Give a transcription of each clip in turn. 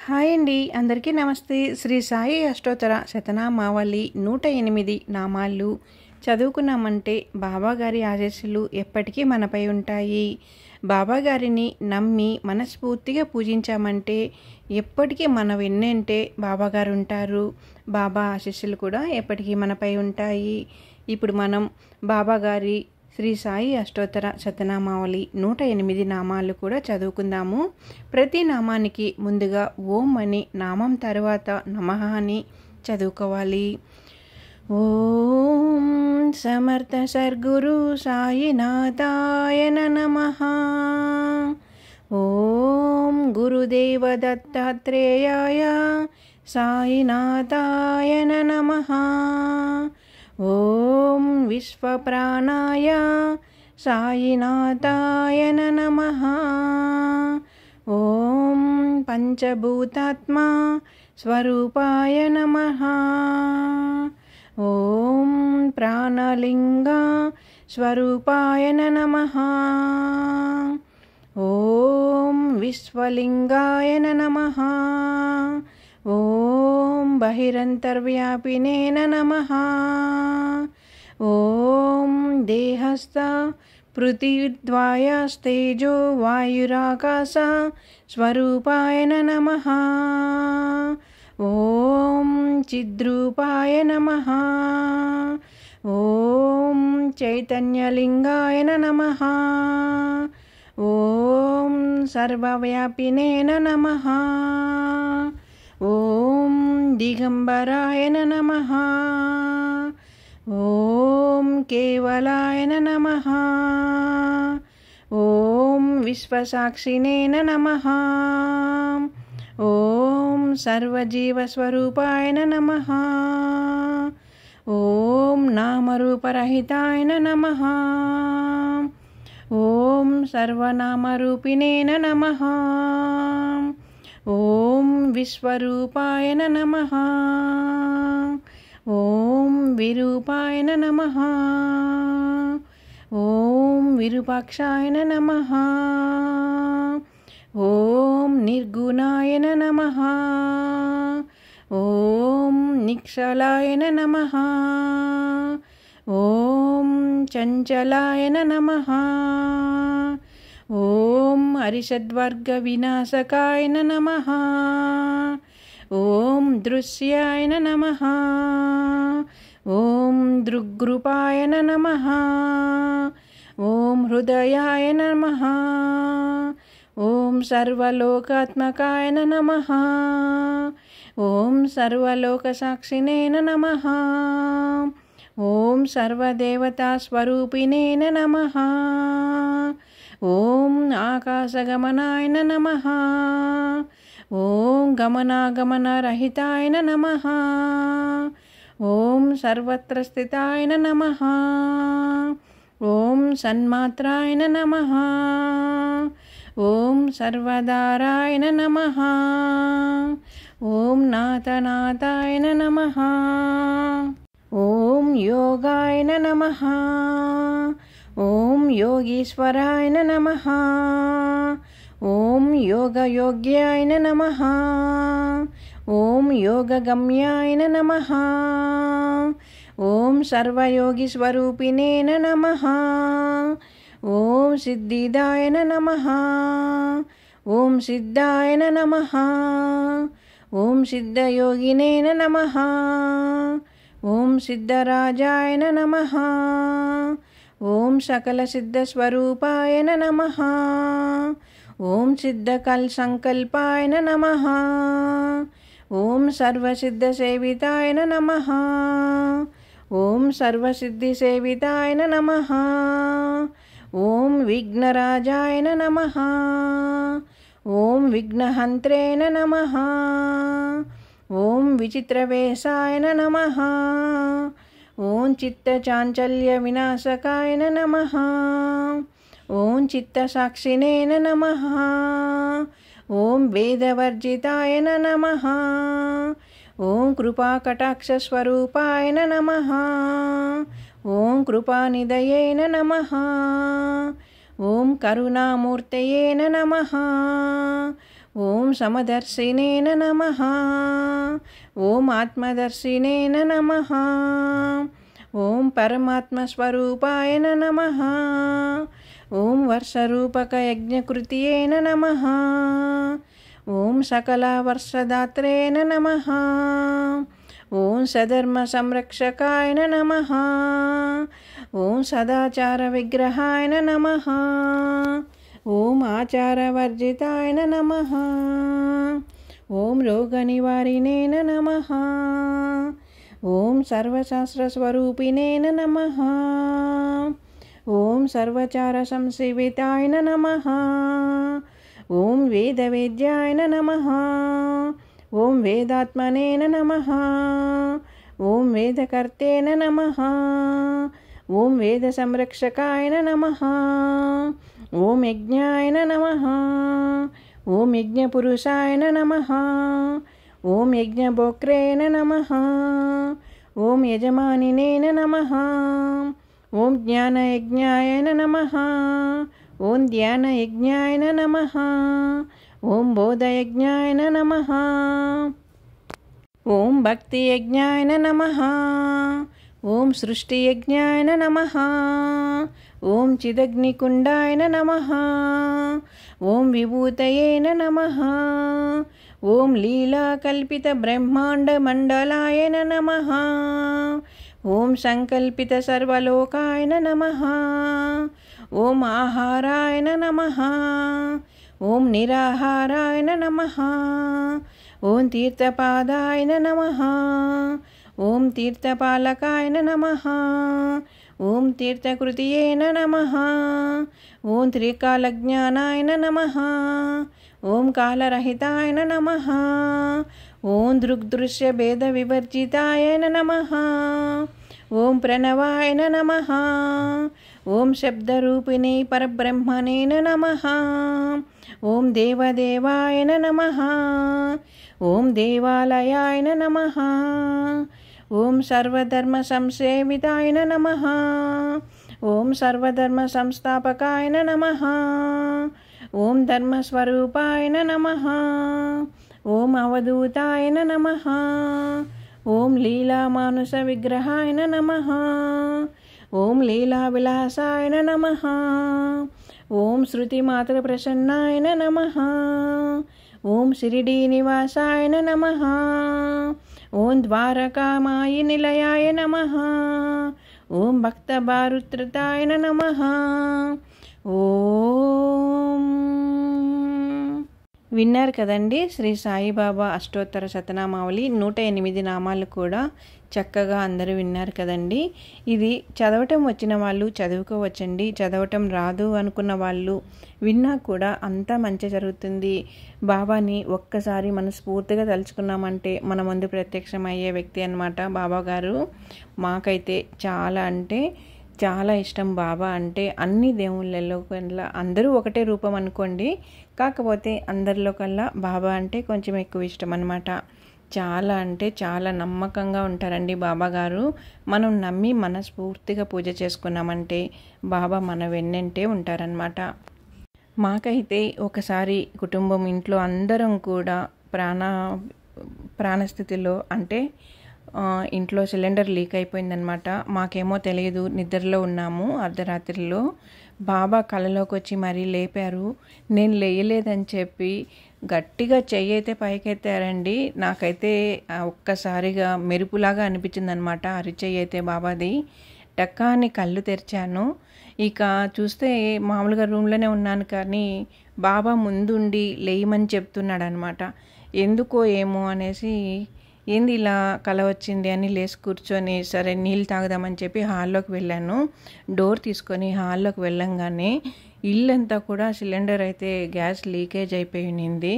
Hi అండి, అందరికీ నమస్తే. శ్రీ సాయి అష్టోత్తర శతనామావళి 108 నామాలు చదువుకున్నామంటే బాబాగారి ఆశీస్సులు ఎప్పటికీ మనపై ఉంటాయి. బాబాగారిని నమ్మి మనస్ఫూర్తిగా పూజించామంటే ఎప్పటికీ మన వెన్నంటే బాబాగారు ఉంటారు. బాబా ఆశీస్సులు కూడా ఎప్పటికీ మనపై ఉంటాయి. ఇప్పుడు మనం బాబాగారి శ్రీ సాయి అష్టోత్తర శతనామావళి 108 నామాలు కూడా చదువుకుందాము. ప్రతి నామానికి ముందుగా ఓం అని, నామం తర్వాత నమః అని చదువుకోవాలి. ఓం సమర్థ సద్గురు సాయినాథాయ నమః. ఓం గురుదేవ దత్తాత్రేయాయ సాయినాథాయ నమః. ఓం విశ్వప్రాణాయ సాయినాథాయ నమః. ఓం పంచభూతాత్మా స్వరూపాయ నమః. ఓం ప్రాణలింగ స్వరూపాయ నమః. ఓం విశ్వలింగాయ నమః. ఓం బహిరంతర్వ్యాపినే నమః. ఓం దేహస్థ పృథివ్యాస్తేజో వాయురాకాశ స్వరూపాయ నమః. ఓం చిద్రూపాయ నమః. ఓం చైతన్యలింగాయ నమః. ఓం సర్వవ్యాపినే నమః. ఓం దిగంబరాయ నమః. ఓం కేవలాయ నమః. ఓం విశ్వసాక్షినే నమః. ఓం సర్వజీవస్వరూపాయ నమః. ఓం నామరూపరహితాయ నమః. ఓం సర్వనామరూపిణే నమః. ఓం విశ్వరూపాయ నమః. ఓం విరూపాయ నమః. ఓం విరూపాక్షాయ నమః. ఓం నిర్గుణాయ నమః. ఓం నిక్షలాయ నమః. ఓం చంచలాయ నమః. ఓం హరిషద్వర్గ వినాశకాయ నమః. ఓం దృశ్యాయ నమః. ఓం దృగ్రూపాయ నమః. ఓం హృదయాయ నమః. ఓం సర్వలోకాత్మకాయ నమః. ఓం సర్వలోకసాక్షినే నమః. ఓం సర్వదేవతాస్వరూపిణే నమః. ఓం ఆకాశగమనాయ నమః. ఓం గమనాగమనరహితాయ నమః. ఓం సర్వత్ర స్థితాయ నమః. ఓం సన్మాత్రాయ నమః. ఓం సర్వదారాయ నమః. ఓం నాథనాథాయ నమః. ఓం యోగాయ నమః. ఓం యోగీశ్వరాయ నమః. ఓం యోగయోగ్యాయ నమః. ఓం యోగగమ్యాయ నమః. ఓం సర్వయోగిస్వరూపిణే నమః. ఓం సిద్ధిదాయ నమః. ఓం సిద్ధాయ నమః. ఓం సిద్ధయోగినే నమః. ఓం సిద్ధరాజాయ నమః. ఓం సకల సిద్ధస్వరూపాయ నమః. ఓం సిద్ధకల్సంకల్పాయ నమః. ఓం సర్వసిద్ధసేవితాయ నమః. ఓం సర్వసిద్ధిసేవితాయ నమః. ఓం విఘ్నరాజాయ నమః. ఓం విఘ్నహంత్రే నమః. ఓం విచిత్రవేషాయ నమః. ఓం చిత్తచాంచల్య వినాశకాయ నమః. ఓం చిత్తసాక్షినే నమః. ఓం వేదవర్జితాయ నమః. ఓం కృపాకటాక్షస్వరూపాయ నమః. ఓం కృపానిధయే నమః. ఓం కరుణామూర్తయే నమః. ఓం సమదర్శినేన నమః. ఓం ఆత్మదర్శినేన నమః. ఓం పరమాత్మస్వరూపాయ నమః. ఓం వర్షరూపకయజ్ఞకృతయే నమః. ఓం సకలవర్షదాత్రే నమః. ఓం సధర్మసంరక్షకాయ నమః. ఓం సదాచారవిగ్రహాయ నమః. ఓం ఆచారవర్జితాయ నమః. ఓం రోగనివారిణే నమః. ఓం సర్వశాస్త్రస్వరూపిణే నమః. ఓం సర్వచారసంసేవితాయ నమః. ఓం వేదవేద్యాయ నమః. ఓం వేదాత్మనే నమః. ఓం వేదకర్తే నమః. ఓం వేదసంరక్షకాయ నమః. ఓం యజ్ఞాయ నమః. ఓం యజ్ఞపురుషాయ నమః. ఓం యజ్ఞభోక్త్రే నమః. ఓం యజమానినే నమః. ఓం జ్ఞానయజ్ఞాయ నమః. ఓం ధ్యానయజ్ఞాయ నమః. ఓం బోధయజ్ఞాయ నమః. ఓం భక్తియజ్ఞాయ నమః. ఓం సృష్టియజ్ఞాయ నమః. ఓం చిదగ్నికుండాయ నమః. ఓం విభూతయే నమః. ఓం లీలాకల్పిత బ్రహ్మాండమండలాయ నమః. ఓం సంకల్పిత సర్వలోకాయ నమః. ఓం ఆహారాయ నమః. ఓం నిరాహారాయ నమః. ఓం తీర్థపాదాయ నమః. ఓం తీర్థపాలకాయ నమః. ఓం తీర్థకృతయే నమః. ఓం త్రికాలజ్ఞానాయ నమః. ఓం కాలరహితాయ నమః. ఓం దృగ్దృశ్య భేద వివర్జితాయ నమః. ఓం ప్రణవాయ నమః. ఓం శబ్దరూపిణి పరబ్రహ్మణే నమః. ఓం దేవదేవాయ నమః. ఓం దేవాలయాయ నమః. ఓం సర్వధర్మ సంసేవితాయ నమః. ఓం సర్వధర్మ సంస్థాపకాయ నమః. ఓం ధర్మస్వరూపాయ నమః. ఓం అవధూతాయ నమః. ఓం లీలామానుష విగ్రహాయ నమః. ఓం లీలావిలాసాయ నమః. ఓం శృతిమాతృ ప్రసన్నాయ నమః. ఓం షిరిడీ నివాసాయ నమః. ఓం ద్వారకామాయి నిలయాయ నమః. ఓం భక్తభారుత్రితాయ నమః. ఓం. విన్నారు కదండి శ్రీ సాయిబాబా అష్టోత్తర శతనామావళి 108 నామాలు కూడా చక్కగా అందరూ విన్నారు కదండి. ఇది చదవటం వచ్చిన వాళ్ళు చదువుకోవచ్చండి. చదవటం రాదు అనుకున్న వాళ్ళు విన్నా కూడా అంతా మంచి జరుగుతుంది. బాబాని ఒక్కసారి మనస్ఫూర్తిగా తలుచుకున్నామంటే మన ముందు ప్రత్యక్షమయ్యే వ్యక్తి అన్నమాట బాబా గారు. మాకైతే చాలా అంటే చాలా ఇష్టం బాబా అంటే. అన్ని దేవుళ్ళలో కల్లా అందరూ ఒకటే రూపం అనుకోండి, కాకపోతే అందరిలో కల్లా బాబా అంటే కొంచెం ఎక్కువ ఇష్టం అన్నమాట. చాలా అంటే చాలా నమ్మకంగా ఉంటారండి బాబా గారు. మనం నమ్మి మనస్ఫూర్తిగా పూజ చేసుకున్నామంటే బాబా మన వెన్నంటే ఉంటారనమాట. మాకైతే ఒకసారి కుటుంబం ఇంట్లో అందరం కూడా ప్రాణస్థితిలో అంటే ఇంట్లో సిలిండర్ లీక్ అయిపోయిందనమాట. మాకేమో తెలియదు, నిద్రలో ఉన్నాము. అర్ధరాత్రిలో బాబా కలలోకి వచ్చి మరీ లేపారు. నేను లేయలేదని చెప్పి గట్టిగా చెయ్యి అయితే పైకెత్తారండి. నాకైతే ఒక్కసారిగా మెరుపులాగా అనిపించిందనమాట అరిచెయ్యి అయితే బాబాది. టక్కాని కళ్ళు తెరిచాను. ఇక చూస్తే మామూలుగా రూమ్లోనే ఉన్నాను, కానీ బాబా ముందుండి లేయమని చెప్తున్నాడు అనమాట. ఎందుకో ఏమో అనేసి ఏంది ఇలా కల వచ్చింది అని లేచి కూర్చొని సరే నీళ్ళు తాగుదామని చెప్పి హాల్లోకి వెళ్ళాను. డోర్ తీసుకొని హాల్లోకి వెళ్ళంగానే ఇల్లంతా కూడా సిలిండర్ అయితే గ్యాస్ లీకేజ్ అయిపోయింది.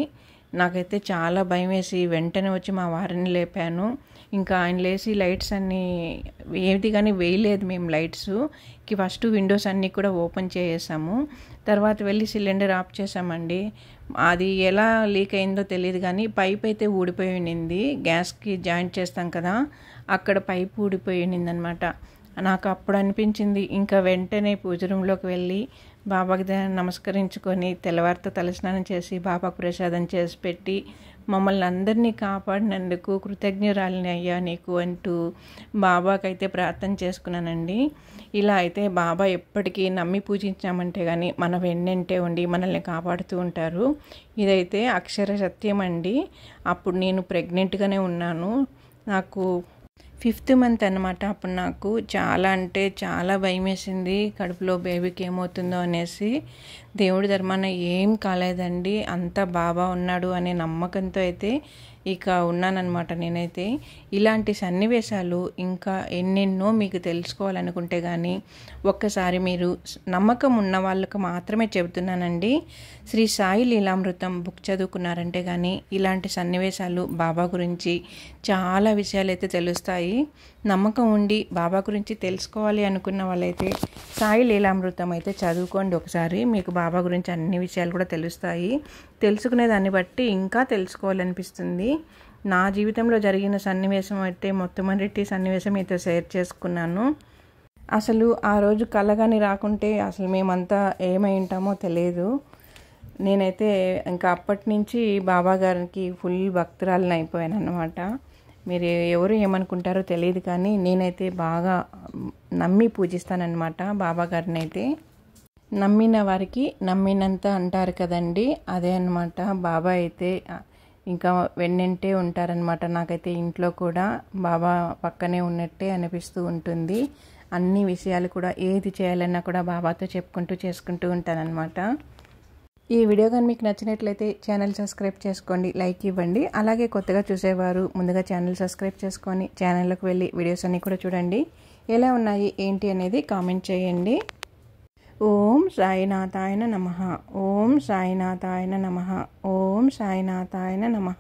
నాకైతే చాలా భయం వేసి వెంటనే వచ్చి మా వారిని లేపాను. ఇంకా ఆయన లేచి లైట్స్ అన్నీ ఏది కానీ వేయలేదు మేము లైట్స్కి. ఫస్ట్ విండోస్ అన్నీ కూడా ఓపెన్ చేసేసాము. తర్వాత వెళ్ళి సిలిండర్ ఆఫ్ చేసామండి. అది ఎలా లీక్ అయిందో తెలియదు, కానీ పైప్ అయితే ఊడిపోయి ఉన్నింది. గ్యాస్కి జాయింట్ చేస్తాం కదా, అక్కడ పైప్ ఊడిపోయి ఉన్నిందనమాట. నాకు అప్పుడు అనిపించింది, ఇంకా వెంటనే పూజ రూమ్లోకి వెళ్ళి బాబాకి నమస్కరించుకొని తెల్లవారితో తలస్నానం చేసి బాబాకు ప్రసాదం చేసి పెట్టి మమ్మల్ని అందరినీ కాపాడినందుకు కృతజ్ఞురాలిని అయ్యా నీకు అంటూ బాబాకైతే ప్రార్థన చేసుకున్నానండి. ఇలా అయితే బాబా ఎప్పటికీ నమ్మి పూజించామంటే కానీ మన వెన్నంటే ఉండి మనల్ని కాపాడుతూ ఉంటారు. ఇదైతే అక్షర సత్యం అండి. అప్పుడు నేను ప్రెగ్నెంట్గానే ఉన్నాను. నాకు 5th మంత్ అనమాట. అప్పుడు నాకు చాలా అంటే చాలా భయం వేసింది, కడుపులో బేబీకి ఏమవుతుందో అనేసి. దేవుడి ధర్మాన ఏం కాలేదండి, అంతా బాబా ఉన్నాడు అనే నమ్మకంతో అయితే ఇక ఉన్నానన్నమాట నేనైతే. ఇలాంటి సన్నివేశాలు ఇంకా ఎన్నెన్నో మీకు తెలుసుకోవాలనుకుంటే కానీ ఒక్కసారి మీరు నమ్మకం ఉన్న వాళ్ళకు మాత్రమే చెబుతున్నానండి. శ్రీ సాయి లీలామృతం బుక్ చదువుకున్నారంటే కానీ ఇలాంటి సన్నివేశాలు బాబా గురించి చాలా విషయాలు అయితే తెలుస్తాయి. నమ్మకం ఉండి బాబా గురించి తెలుసుకోవాలి అనుకున్న వాళ్ళైతే సాయి లీలామృతం అయితే చదువుకోండి ఒకసారి. మీకు బాబా గురించి అన్ని విషయాలు కూడా తెలుస్తాయి. తెలుసుకునే దాన్ని బట్టి ఇంకా తెలుసుకోవాలనిపిస్తుంది. నా జీవితంలో జరిగిన సన్నివేశం అయితే మొట్టమొదటి సన్నివేశం మీతో షేర్ చేసుకున్నాను. అసలు ఆ రోజు కలగాని రాకుంటే అసలు మేమంతా ఏమై ఉంటామో తెలియదు. నేనైతే ఇంకా అప్పటి నుంచి బాబా గారికి ఫుల్ భక్తురాలని అయిపోయాను అన్నమాట. మీరు ఎవరు ఏమనుకుంటారో తెలియదు కానీ నేనైతే బాగా నమ్మి పూజిస్తానన్నమాట బాబా గారిని అయితే. నమ్మిన వారికి నమ్మినంత అంటారు కదండి, అదే అన్నమాట. బాబా అయితే ఇంకా వెన్నంటే ఉంటారనమాట. నాకైతే ఇంట్లో కూడా బాబా పక్కనే ఉన్నట్టే అనిపిస్తూ ఉంటుంది. అన్ని విషయాలు కూడా ఏది చేయాలన్నా కూడా బాబాతో చెప్పుకుంటూ చేసుకుంటూ ఉంటానన్నమాట. ఈ వీడియో కానీ మీకు నచ్చినట్లయితే ఛానల్ సబ్స్క్రైబ్ చేసుకోండి, లైక్ ఇవ్వండి. అలాగే కొత్తగా చూసేవారు ముందుగా ఛానల్ సబ్స్క్రైబ్ చేసుకొని ఛానల్లోకి వెళ్ళి వీడియోస్ అన్నీ కూడా చూడండి. ఎలా ఉన్నాయి ఏంటి అనేది కామెంట్ చేయండి. ఓం సాయినాథాయ నమః. ఓం సాయినాథాయ నమః. ఓం సాయినాథాయ నమః.